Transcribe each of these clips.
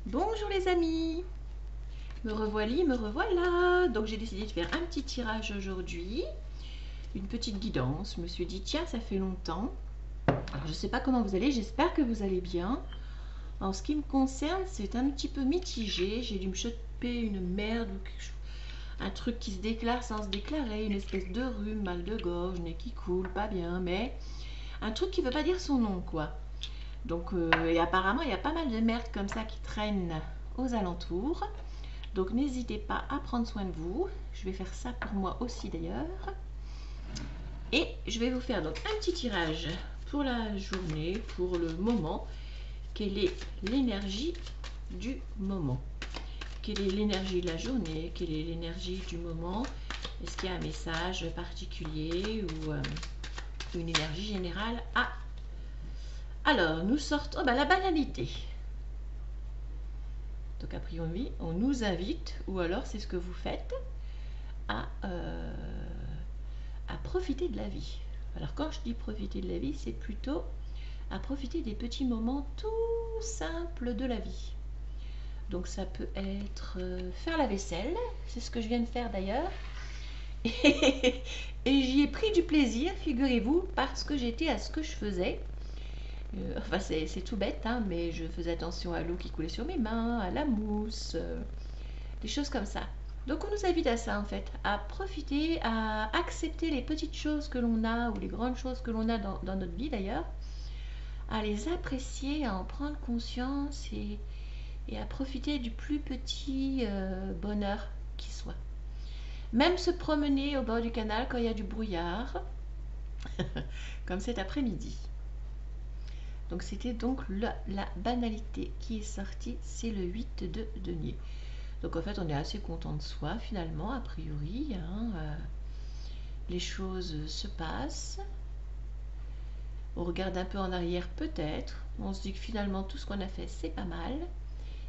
Bonjour les amis, me revoilà. Donc j'ai décidé de faire un petit tirage aujourd'hui, une petite guidance. Je me suis dit tiens, ça fait longtemps. Alors je sais pas comment vous allez, j'espère que vous allez bien. En ce qui me concerne, c'est un petit peu mitigé. J'ai dû me choper une merde ou quelque chose, un truc qui se déclare sans se déclarer, une espèce de rhume, mal de gorge, nez qui coule, pas bien, mais un truc qui veut pas dire son nom quoi. Donc et apparemment il y a pas mal de merde comme ça qui traîne aux alentours. Donc n'hésitez pas à prendre soin de vous. Je vais faire ça pour moi aussi d'ailleurs. Et je vais vous faire donc un petit tirage pour la journée, pour le moment. Quelle est l'énergie du moment? Quelle est l'énergie de la journée? Quelle est l'énergie du moment? Est-ce qu'il y a un message particulier ou une énergie générale? Ah, alors nous sortons la banalité. Donc a priori, on nous invite, ou alors c'est ce que vous faites, à profiter de la vie. Alors quand je dis profiter de la vie, c'est plutôt à profiter des petits moments tout simples de la vie. Donc ça peut être faire la vaisselle, c'est ce que je viens de faire d'ailleurs. Et j'y ai pris du plaisir, figurez-vous, parce que j'étais à ce que je faisais. Enfin c'est tout bête, hein, mais je faisais attention à l'eau qui coulait sur mes mains, à la mousse, des choses comme ça. Donc on nous invite à ça en fait, à profiter, à accepter les petites choses que l'on a ou les grandes choses que l'on a dans notre vie d'ailleurs, à les apprécier, à en prendre conscience et à profiter du plus petit bonheur qui soit. Même se promener au bord du canal quand il y a du brouillard, comme cet après-midi. Donc c'était donc la banalité qui est sortie, c'est le 8 de denier. Donc en fait on est assez content de soi finalement, a priori, hein, les choses se passent, on regarde un peu en arrière peut-être, on se dit que finalement tout ce qu'on a fait c'est pas mal,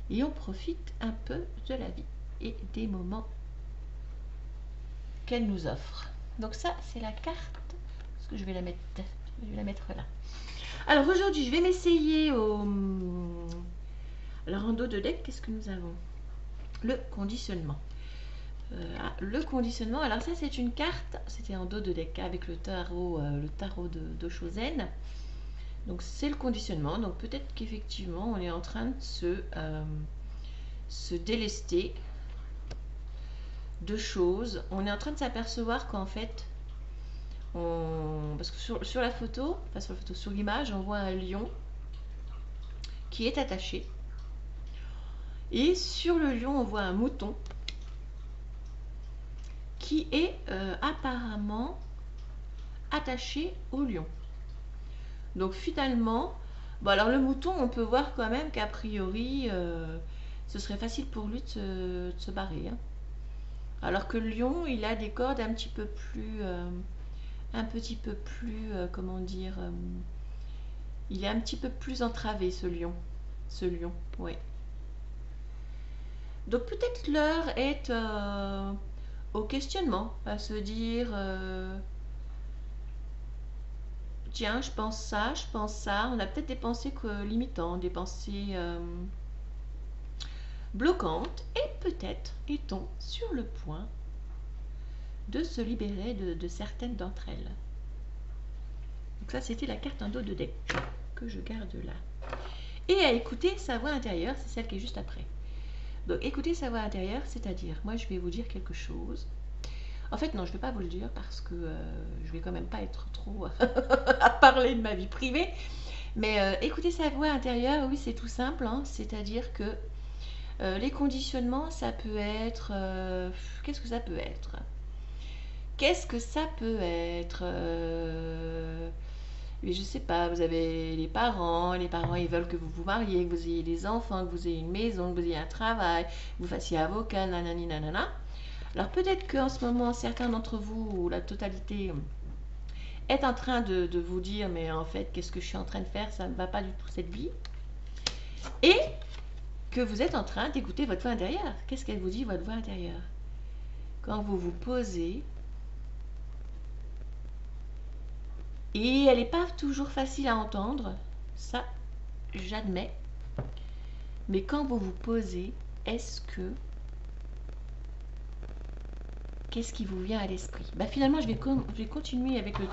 et on profite un peu de la vie et des moments qu'elle nous offre. Donc ça c'est la carte, parce que je vais la mettre là. Alors aujourd'hui je vais m'essayer au... Alors en dos de deck, qu'est-ce que nous avons? Le conditionnement. Le conditionnement, alors ça c'est une carte, c'était en dos de deck avec le tarot de Chosen. Donc c'est le conditionnement, donc peut-être qu'effectivement on est en train de se délester de choses. On est en train de s'apercevoir qu'en fait, parce que sur la photo, enfin sur l'image, on voit un lion qui est attaché. Et sur le lion, on voit un mouton qui est apparemment attaché au lion. Donc finalement, bon alors le mouton, on peut voir quand même qu'a priori, ce serait facile pour lui de se barrer. Hein. Alors que le lion, il a des cordes un petit peu plus, comment dire, il est un petit peu plus entravé ce lion. Oui. Donc peut-être l'heure est au questionnement, à se dire tiens, je pense ça, je pense ça. On a peut-être des pensées limitantes, des pensées bloquantes, et peut-être est-on sur le point de se libérer de certaines d'entre elles. Donc ça, c'était la carte en dos de deck que je garde là. Et à écouter sa voix intérieure, c'est celle qui est juste après. Donc écoutez sa voix intérieure, c'est-à-dire, moi je vais vous dire quelque chose. En fait non, je ne vais pas vous le dire parce que je vais quand même pas être trop à parler de ma vie privée. Mais écoutez sa voix intérieure, oui c'est tout simple, hein, c'est-à-dire que les conditionnements, ça peut être... qu'est-ce que ça peut être? Qu'est-ce que ça peut être mais je sais pas, vous avez les parents ils veulent que vous vous mariez, que vous ayez des enfants, que vous ayez une maison, que vous ayez un travail, que vous fassiez avocat, nanani nanana. Alors peut-être qu'en ce moment, certains d'entre vous, ou la totalité, est en train de vous dire, mais en fait, qu'est-ce que je suis en train de faire? Ça ne va pas du tout cette vie. Et que vous êtes en train d'écouter votre voix intérieure. Qu'est-ce qu'elle vous dit, votre voix intérieure? Quand vous vous posez, et elle n'est pas toujours facile à entendre, ça j'admets, Mais quand vous vous posez, qu'est-ce qui vous vient à l'esprit? Bah, finalement, je vais continuer avec le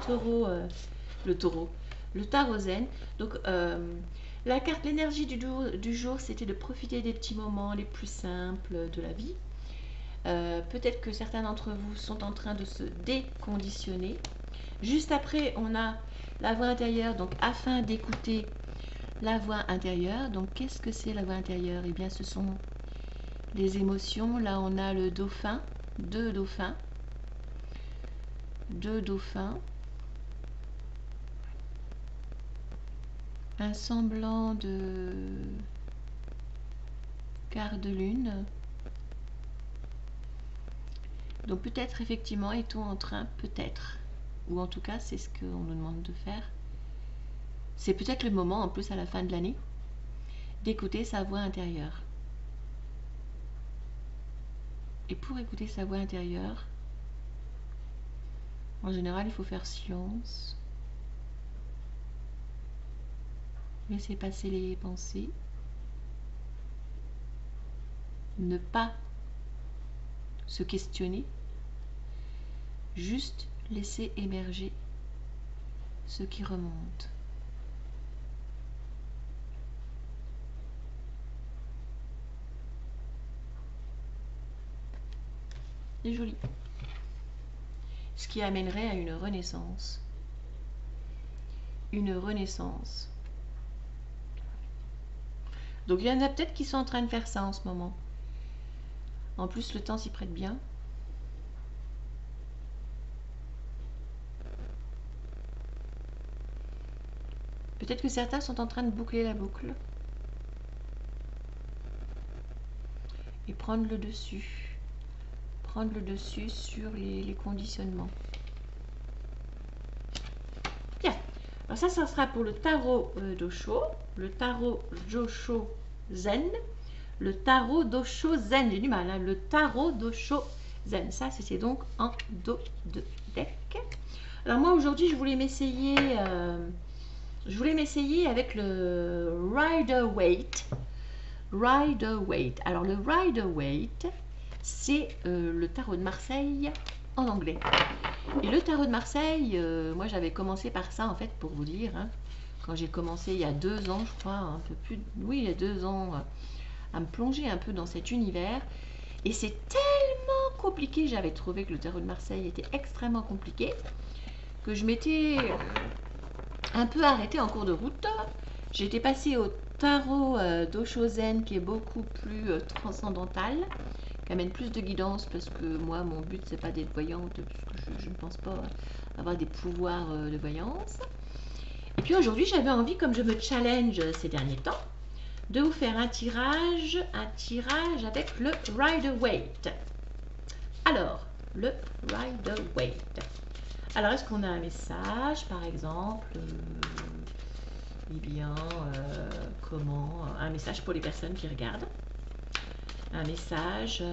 tarot zen. Donc, la carte, l'énergie du jour, c'était de profiter des petits moments les plus simples de la vie. Peut-être que certains d'entre vous sont en train de se déconditionner. Juste après, on a la voix intérieure, donc afin d'écouter la voix intérieure. Donc, qu'est-ce que c'est la voix intérieure? Eh bien, ce sont les émotions. Là, on a le dauphin, deux dauphins, un semblant de quart de lune. Donc peut-être effectivement est-on en train, peut-être, ou en tout cas c'est ce qu'on nous demande de faire. C'est peut-être le moment, en plus à la fin de l'année, d'écouter sa voix intérieure. Et pour écouter sa voix intérieure, en général il faut faire silence, laisser passer les pensées, ne pas se questionner, juste laisser émerger ce qui remonte. C'est joli. Ce qui amènerait à une renaissance. Une renaissance. Donc il y en a peut-être qui sont en train de faire ça en ce moment. En plus, le temps s'y prête bien. Peut-être que certains sont en train de boucler la boucle. Et prendre le dessus. Prendre le dessus sur les conditionnements. Bien. Alors ça sera pour le tarot d'Osho, le tarot Josho Zen, le tarot d'Osho Zen. J'ai du mal, hein, le tarot d'Osho Zen. Ça, c'était donc en dos de deck. Alors moi, aujourd'hui, je voulais m'essayer avec le Rider-Waite. Rider-Waite. Alors le Rider-Waite, c'est le tarot de Marseille en anglais. Et le tarot de Marseille, moi j'avais commencé par ça en fait, pour vous dire, hein, quand j'ai commencé il y a 2 ans, je crois, un peu plus, oui, il y a 2 ans, à me plonger un peu dans cet univers. Et c'est tellement compliqué, j'avais trouvé que le tarot de Marseille était extrêmement compliqué, que je m'étais un peu arrêtée en cours de route. J'étais passée au tarot d'Osho Zen, qui est beaucoup plus transcendantal, qui amène plus de guidance, parce que moi mon but c'est pas d'être voyante, parce que je ne pense pas avoir des pouvoirs de voyance. Et puis aujourd'hui j'avais envie, comme je me challenge ces derniers temps, de vous faire un tirage avec le Rider-Waite. Alors, le Rider-Waite. Alors, est-ce qu'on a un message, par exemple eh bien, comment un message pour les personnes qui regardent, un message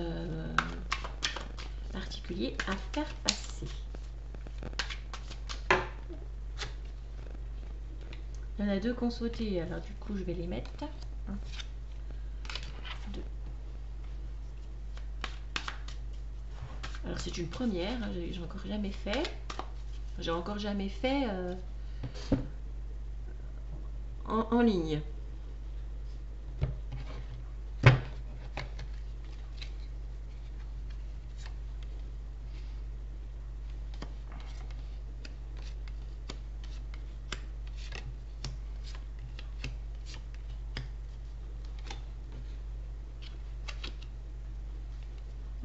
particulier à faire passer. Il y en a 2 qu'on sauté, alors du coup je vais les mettre. 1, 2. Alors c'est une première, hein, j'ai encore jamais fait. J'ai encore jamais fait en ligne.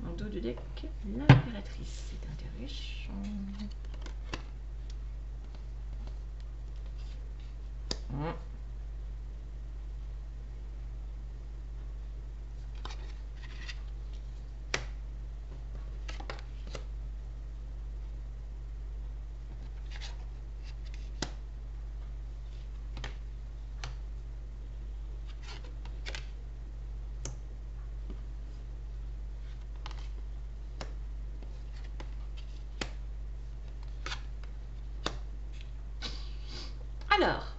En dos de deck, l'impératrice. C'est intéressant. Alors,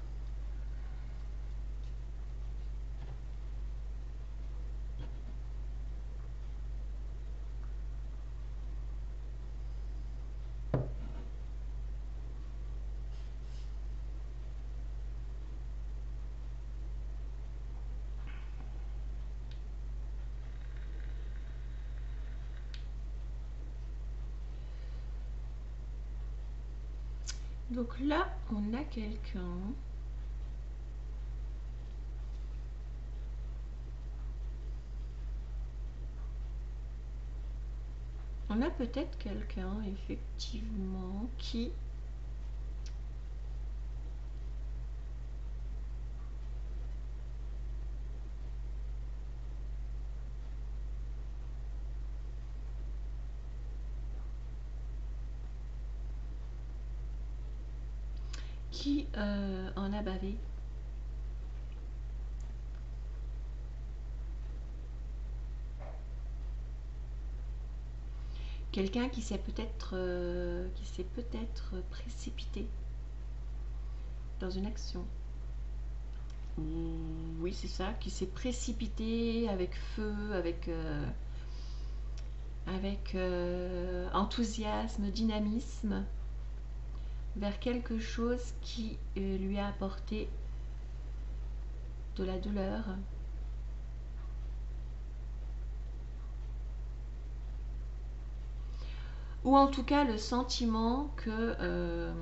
Donc là, on a quelqu'un. On a peut-être quelqu'un, effectivement, qui en a bavé. Quelqu'un qui s'est peut-être précipité dans une action. Oui, c'est ça, qui s'est précipité avec feu, avec enthousiasme, dynamisme, vers quelque chose qui lui a apporté de la douleur. Ou en tout cas le sentiment que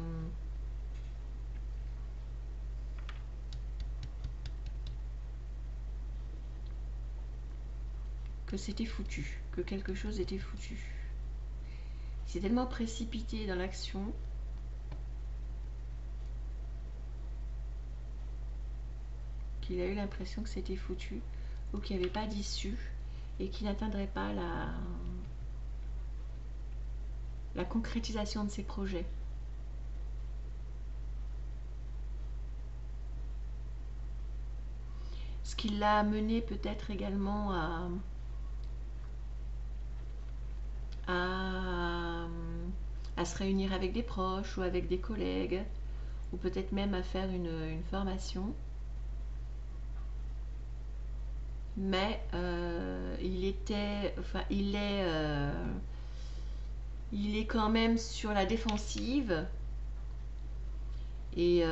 c'était foutu, que quelque chose était foutu. Il s'est tellement précipité dans l'action qu'il a eu l'impression que c'était foutu ou qu'il n'y avait pas d'issue et qu'il n'atteindrait pas la concrétisation de ses projets. Ce qui l'a amené peut-être également à se réunir avec des proches ou avec des collègues, ou peut-être même à faire une formation. Mais il est quand même sur la défensive et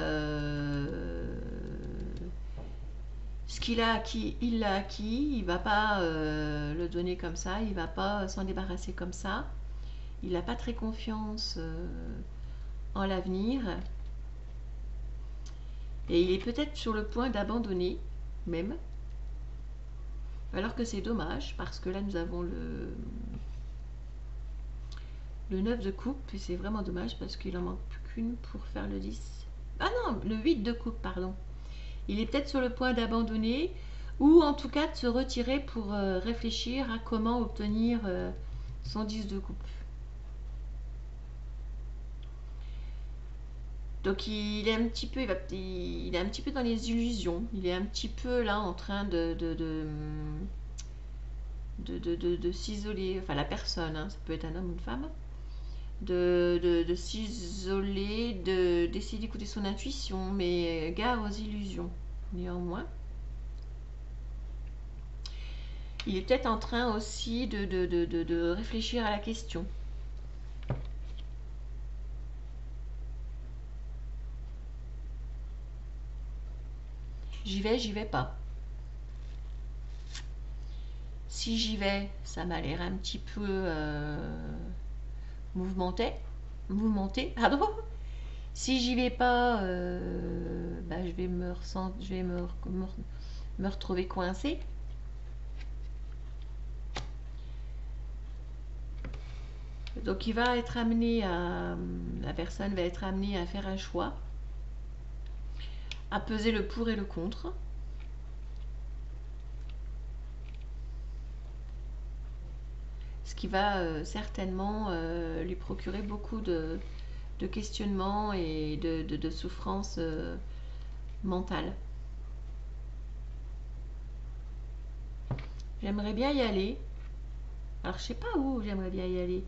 ce qu'il a acquis, il l'a acquis, il va pas le donner comme ça, il va pas s'en débarrasser comme ça. Il n'a pas très confiance en l'avenir et il est peut-être sur le point d'abandonner même. Alors que c'est dommage parce que là nous avons le 9 de coupe et c'est vraiment dommage parce qu'il en manque plus qu'une pour faire le 10. Ah non, le 8 de coupe, pardon. Il est peut-être sur le point d'abandonner ou en tout cas de se retirer pour réfléchir à comment obtenir son 10 de coupe. Donc il est un petit peu, il est un petit peu dans les illusions. Il est un petit peu là en train de s'isoler. Enfin la personne, hein, ça peut être un homme ou une femme. De s'isoler, d'essayer d'écouter son intuition, mais gare aux illusions. Néanmoins, il est peut-être en train aussi de réfléchir à la question. J'y vais pas. Si j'y vais, ça m'a l'air un petit peu mouvementé, pardon. Si j'y vais pas, je vais me retrouver coincée. Donc il va être amené la personne va être amenée à faire un choix, à peser le pour et le contre. Ce qui va certainement lui procurer beaucoup de questionnements et de souffrances mentales. J'aimerais bien y aller. Alors je sais pas où j'aimerais bien y aller.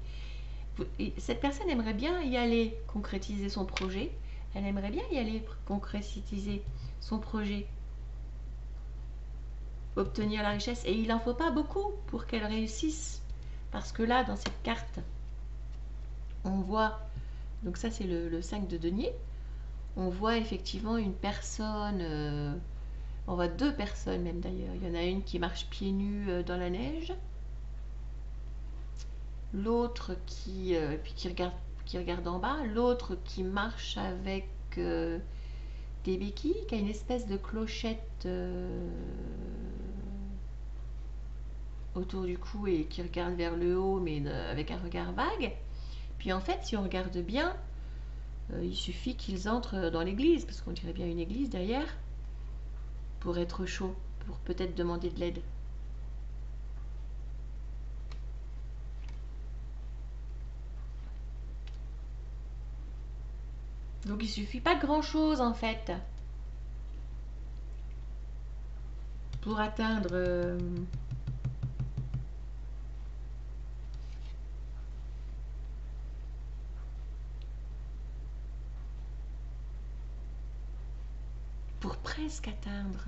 Cette personne aimerait bien y aller concrétiser son projet. Elle aimerait bien y aller concrétiser son projet. Obtenir la richesse. Et il n'en faut pas beaucoup pour qu'elle réussisse. Parce que là, dans cette carte, on voit, donc ça c'est le 5 de denier, on voit effectivement une personne, on voit deux personnes même d'ailleurs. Il y en a une qui marche pieds nus dans la neige, l'autre qui qui regarde en bas, l'autre qui marche avec des béquilles, qui a une espèce de clochette autour du cou et qui regarde vers le haut, mais avec un regard vague. Puis en fait, si on regarde bien, il suffit qu'ils entrent dans l'église, parce qu'on dirait bien une église derrière, pour être chaud, pour peut-être demander de l'aide. Donc il suffit pas de grand-chose en fait pour atteindre pour presque atteindre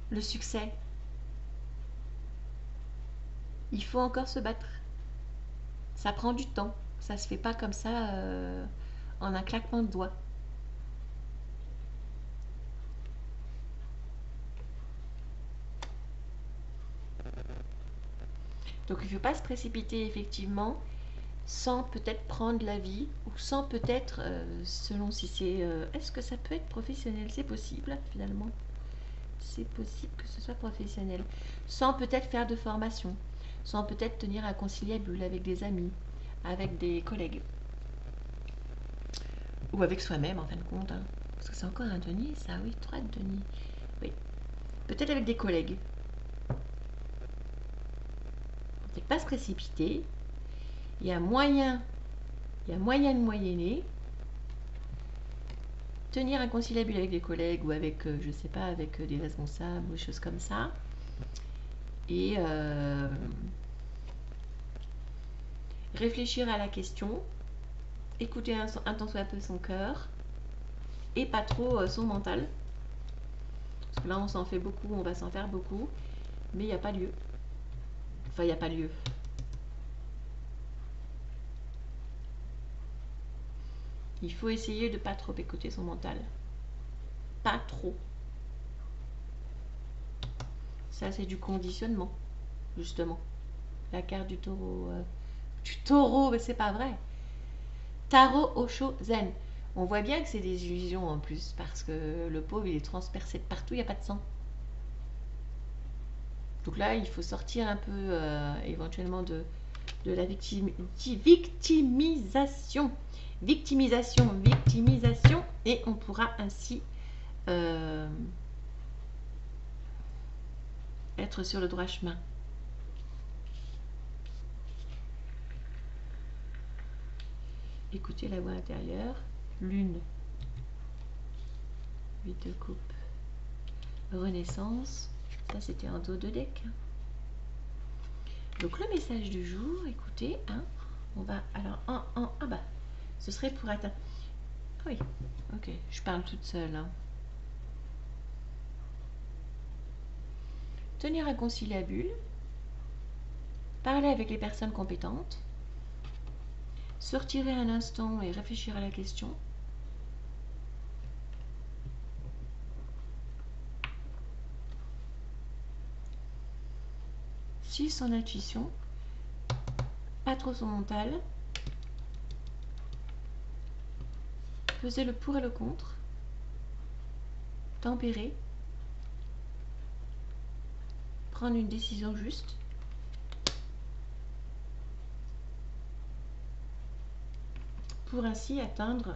le succès. Il faut encore se battre. Ça prend du temps. Ça se fait pas comme ça en un claquement de doigts. Donc il ne faut pas se précipiter effectivement, sans peut-être prendre la vie, ou sans peut-être, selon si c'est... est-ce que ça peut être professionnel? C'est possible finalement. C'est possible que ce soit professionnel. Sans peut-être faire de formation, sans peut-être tenir un conciliabule avec des amis, avec des collègues. Ou avec soi-même en fin de compte. Hein. Parce que c'est encore un denier, ça, oui, 3 deniers. Oui. Peut-être avec des collègues. Peut-être pas se précipiter. Il y a moyen de moyenner. Tenir un conciliabule avec des collègues ou avec, je sais pas, avec des responsables ou des choses comme ça. Et réfléchir à la question, écouter un tant soit peu son cœur et pas trop son mental. Parce que là, on s'en fait beaucoup, on va s'en faire beaucoup, mais il n'y a pas lieu. Enfin, il n'y a pas lieu. Il faut essayer de pas trop écouter son mental. Pas trop. Ça, c'est du conditionnement, justement. La carte du taureau. Du taureau, mais c'est pas vrai. Taro Osho Zen. On voit bien que c'est des illusions en plus, parce que le pauvre, il est transpercé de partout, il n'y a pas de sang. Donc là, il faut sortir un peu éventuellement de la victimisation. Victimisation, et on pourra ainsi être sur le droit chemin. Écoutez la voix intérieure. Lune. 8 de coupe. Renaissance. Ça, c'était un dos de deck. Donc, le message du jour, écoutez, hein, on va, alors, ah bah, ce serait pour atteindre... Ah oui, ok, je parle toute seule. Hein. Tenir un conciliabule. Parler avec les personnes compétentes. Se retirer un instant et réfléchir à la question. Suivre son intuition, pas trop son mental, peser le pour et le contre, tempérer, prendre une décision juste, pour ainsi atteindre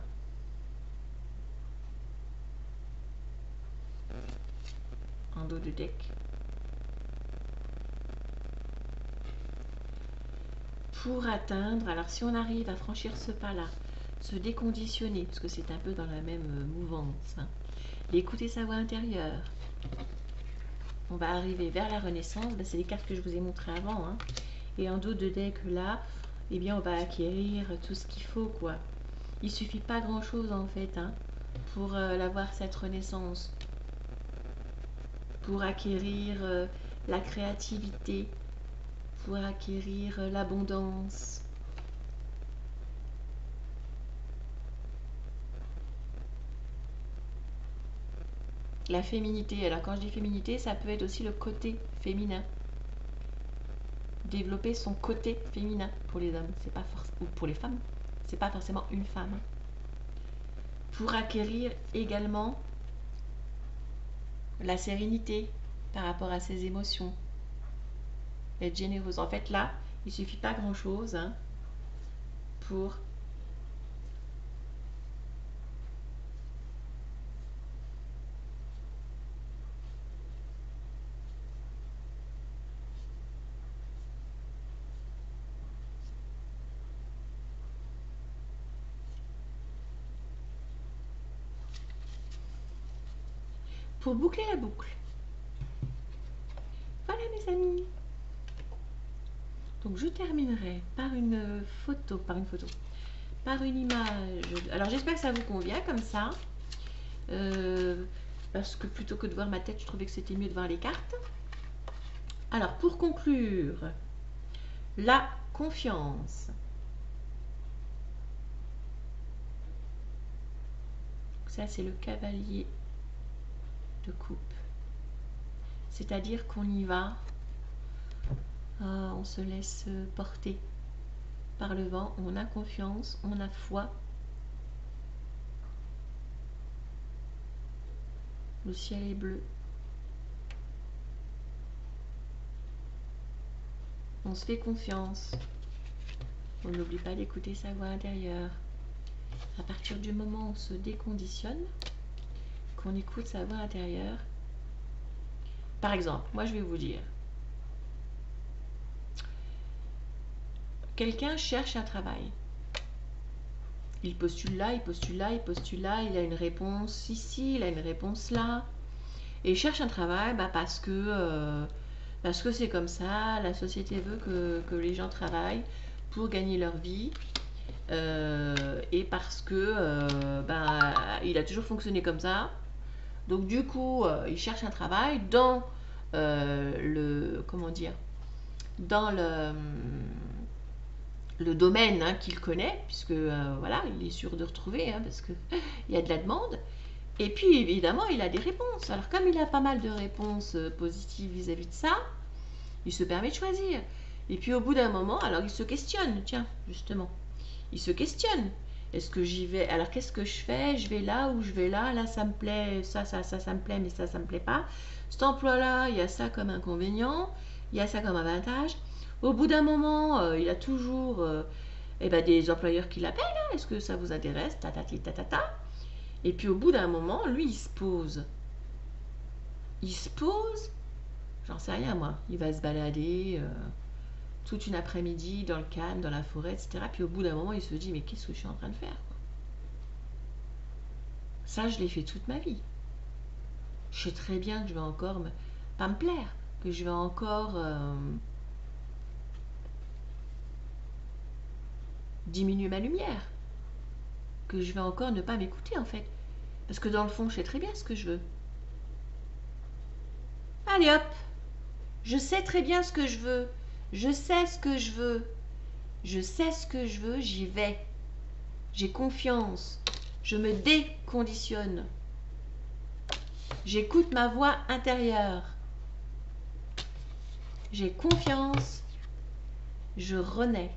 en dos de deck. Pour atteindre, alors si on arrive à franchir ce pas-là, se déconditionner, parce que c'est un peu dans la même mouvance, hein, écouter sa voix intérieure, on va arriver vers la renaissance, ben, c'est les cartes que je vous ai montrées avant, hein, et en dos de deck là, eh bien on va acquérir tout ce qu'il faut, quoi. Il suffit pas grand-chose en fait, hein, pour l'avoir cette renaissance, pour acquérir la créativité, pour acquérir l'abondance. La féminité. Alors quand je dis féminité, ça peut être aussi le côté féminin. développer son côté féminin pour les hommes, c'est pas ou pour les femmes, c'est pas forcément une femme. Pour acquérir également la sérénité par rapport à ses émotions, être généreuse. En fait, là, il suffit pas grand-chose pour boucler la boucle. Voilà mes amis. Donc je terminerai par une photo, par une image. Alors j'espère que ça vous convient comme ça. Parce que plutôt que de voir ma tête, je trouvais que c'était mieux de voir les cartes. Alors pour conclure, la confiance. Ça c'est le cavalier de coupe. C'est-à-dire qu'on y va, on se laisse porter par le vent, on a confiance, on a foi. Le ciel est bleu. On se fait confiance. On n'oublie pas d'écouter sa voix intérieure. À partir du moment où on se déconditionne, qu'on écoute sa voix intérieure. Par exemple, moi je vais vous dire, quelqu'un cherche un travail. Il postule là, il postule là, il postule là, il a une réponse ici, il a une réponse là. Et il cherche un travail parce que c'est comme ça, la société veut que les gens travaillent pour gagner leur vie. Et parce que il a toujours fonctionné comme ça. Donc du coup, il cherche un travail dans dans le domaine qu'il connaît, puisque voilà, il est sûr de retrouver, parce que il y a de la demande. Et puis évidemment, il a des réponses. Alors comme il a pas mal de réponses positives vis-à-vis de ça, il se permet de choisir. Et puis au bout d'un moment, alors il se questionne, tiens, justement. Il se questionne. Est-ce que j'y vais? Alors qu'est-ce que je fais? Je vais là ou je vais là? Là, ça me plaît, ça me plaît, mais ça me plaît pas. Cet emploi-là, il y a ça comme inconvénient, il y a ça comme avantage. Au bout d'un moment, il a toujours des employeurs qui l'appellent. Est-ce que ça vous intéresse? Tatati, tatata. Et puis au bout d'un moment, lui, il se pose. Il se pose, j'en sais rien moi. Il va se balader toute une après-midi dans le calme, dans la forêt, etc. Puis au bout d'un moment, il se dit, mais qu'est-ce que je suis en train de faire, quoi? Ça, je l'ai fait toute ma vie. Je sais très bien que je vais encore pas me plaire, que je vais encore diminuer ma lumière, que je vais encore ne pas m'écouter, en fait. Parce que dans le fond, je sais très bien ce que je veux. Allez hop, je sais très bien ce que je veux. Je sais ce que je veux. Je sais ce que je veux, j'y vais. J'ai confiance. Je me déconditionne. J'écoute ma voix intérieure. J'ai confiance. Je renais.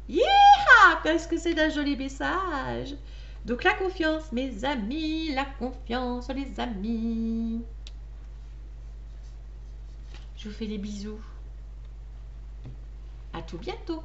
Yeah! Qu'est-ce que c'est un joli message! Donc la confiance, mes amis, la confiance, les amis. Je vous fais des bisous. À tout bientôt.